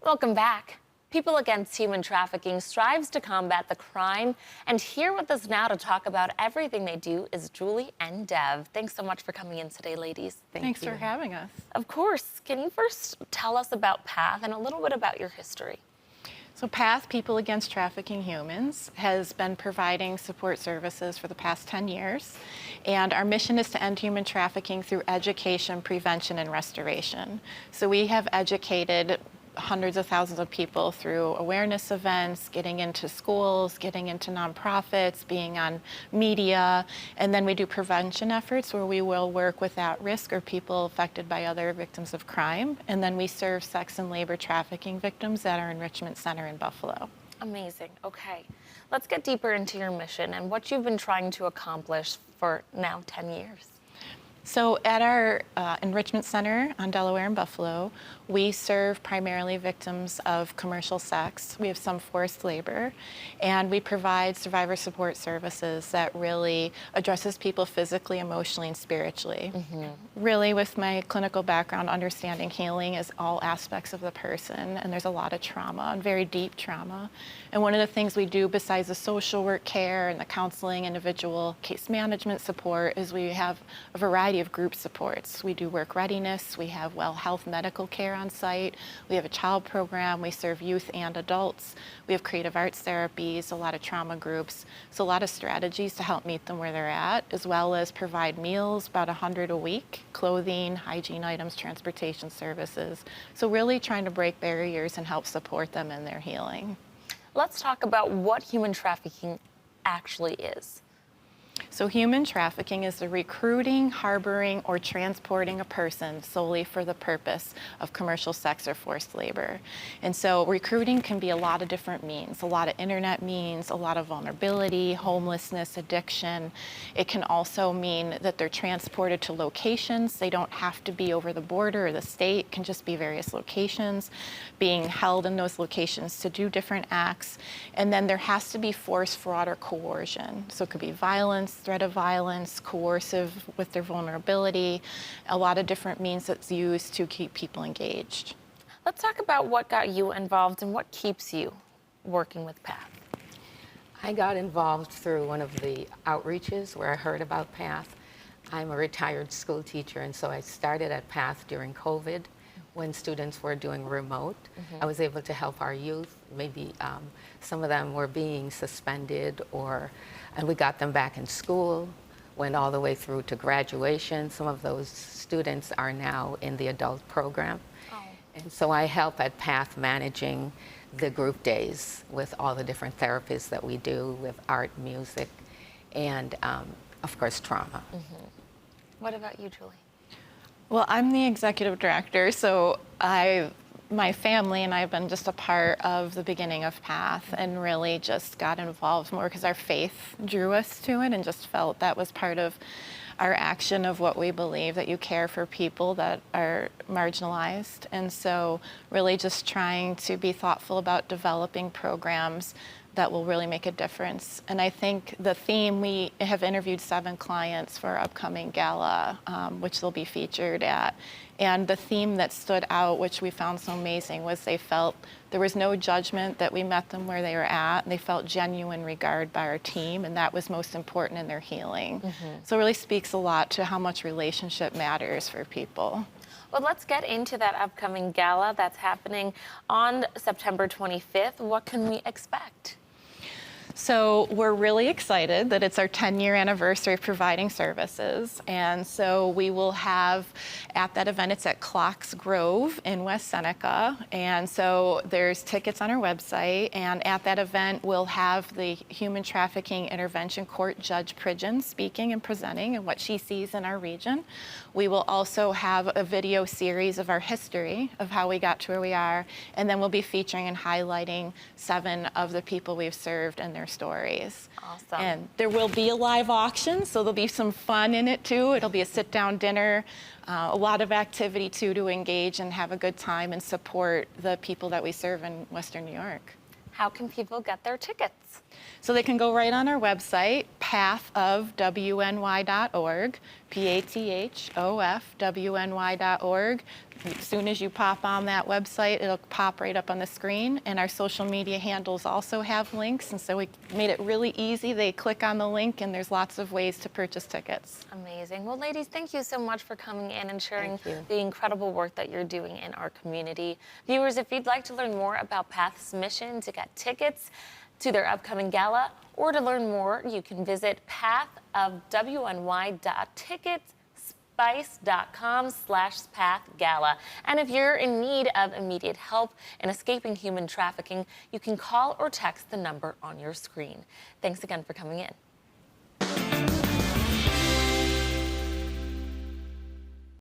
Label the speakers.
Speaker 1: Welcome back. People Against Human Trafficking strives to combat the crime, and here with us now to talk about everything they do is Julie and Dev. Thanks so much for coming in today, ladies.
Speaker 2: Thanks for having us.
Speaker 1: Of course. Can you first tell us about PATH and a little bit about your history?
Speaker 2: So PATH, People Against Trafficking Humans, has been providing support services for the past 10 years. And our mission is to end human trafficking through education, prevention, and restoration. So we have educated hundreds of thousands of people through awareness events, getting into schools, getting into nonprofits, being on media, and then we do prevention efforts where we will work with at-risk or people affected by other victims of crime, and then we serve sex and labor trafficking victims at our enrichment center in Buffalo.
Speaker 1: Amazing. Okay. Let's get deeper into your mission and what you've been trying to accomplish for now 10 years.
Speaker 2: So at our enrichment center on Delaware and Buffalo, we serve primarily victims of commercial sex. We have some forced labor, and we provide survivor support services that really addresses people physically, emotionally, and spiritually. Really, with my clinical background, understanding healing is all aspects of the person, and there's a lot of trauma, and very deep trauma. And one of the things we do besides the social work care and the counseling, individual case management support, is we have a variety of group supports. We do work readiness, we have health medical care on site, we have a child program, we serve youth and adults, we have creative arts therapies, a lot of trauma groups, so a lot of strategies to help meet them where they're at, as well as provide meals, about 100 a week, clothing, hygiene items, transportation services. So really trying to break barriers and help support them in their healing.
Speaker 1: Let's talk about what human trafficking actually is.
Speaker 2: So human trafficking is the recruiting, harboring, or transporting a person solely for the purpose of commercial sex or forced labor. And so recruiting can be a lot of different means, a lot of internet means, a lot of vulnerability, homelessness, addiction. It can also mean that they're transported to locations. They don't have to be over the border or the state, it can just be various locations, being held in those locations to do different acts. And then there has to be force, fraud, or coercion. So it could be violence, threat of violence, coercive with their vulnerability, a lot of different means that's used to keep people engaged.
Speaker 1: Let's talk about what got you involved and what keeps you working with PATH.
Speaker 3: I got involved through one of the outreaches where I heard about PATH. I'm a retired school teacher, and so I started at PATH during COVID when students were doing remote. I was able to help our youth. Maybe some of them were being suspended, and we got them back in school, went all the way through to graduation. Some of those students are now in the adult program. And so I help at PATH managing the group days with all the different therapies that we do with art, music, and of course, trauma.
Speaker 1: What about you, Julie?
Speaker 2: Well, I'm the executive director, so my family and I have been just a part of the beginning of PATH and really just got involved more because our faith drew us to it and just felt that was part of our action of what we believe, that you care for people that are marginalized. And so really just trying to be thoughtful about developing programs that will really make a difference. And I think the theme, we have interviewed 7 clients for our upcoming gala, which they'll be featured at. And the theme that stood out, which we found so amazing, was they felt there was no judgment, that we met them where they were at, and they felt genuine regard by our team, and that was most important in their healing. So it really speaks a lot to how much relationship matters for people.
Speaker 1: Well, let's get into that upcoming gala that's happening on September 25th. What can we expect?
Speaker 2: So we're really excited that it's our 10-year anniversary of providing services. And so we will have, at that event, it's at Clocks Grove in West Seneca. And so there's tickets on our website. And at that event, we'll have the Human Trafficking Intervention Court Judge Pridgeon speaking and presenting and what she sees in our region. We will also have a video series of our history of how we got to where we are. And then we'll be featuring and highlighting 7 of the people we've served and their stories.
Speaker 1: Awesome.
Speaker 2: And there will be a live auction, so there'll be some fun in it too. It'll be a sit-down dinner, a lot of activity too to engage and have a good time and support the people that we serve in Western New York.
Speaker 1: How can people get their tickets?
Speaker 2: So they can go right on our website, pathofwny.org, pathofwny.org. As soon as you pop on that website, it'll pop right up on the screen. And our social media handles also have links, and so we made it really easy. They click on the link, and there's lots of ways to purchase tickets.
Speaker 1: Amazing. Well, ladies, thank you so much for coming in and sharing
Speaker 3: Thank you.
Speaker 1: the incredible work that you're doing in our community. Viewers, if you'd like to learn more about PATH's mission to get tickets to their upcoming gala, or to learn more, you can visit pathofwny.ticketspice.com/pathgala. And if you're in need of immediate help in escaping human trafficking, you can call or text the number on your screen. Thanks again for coming in.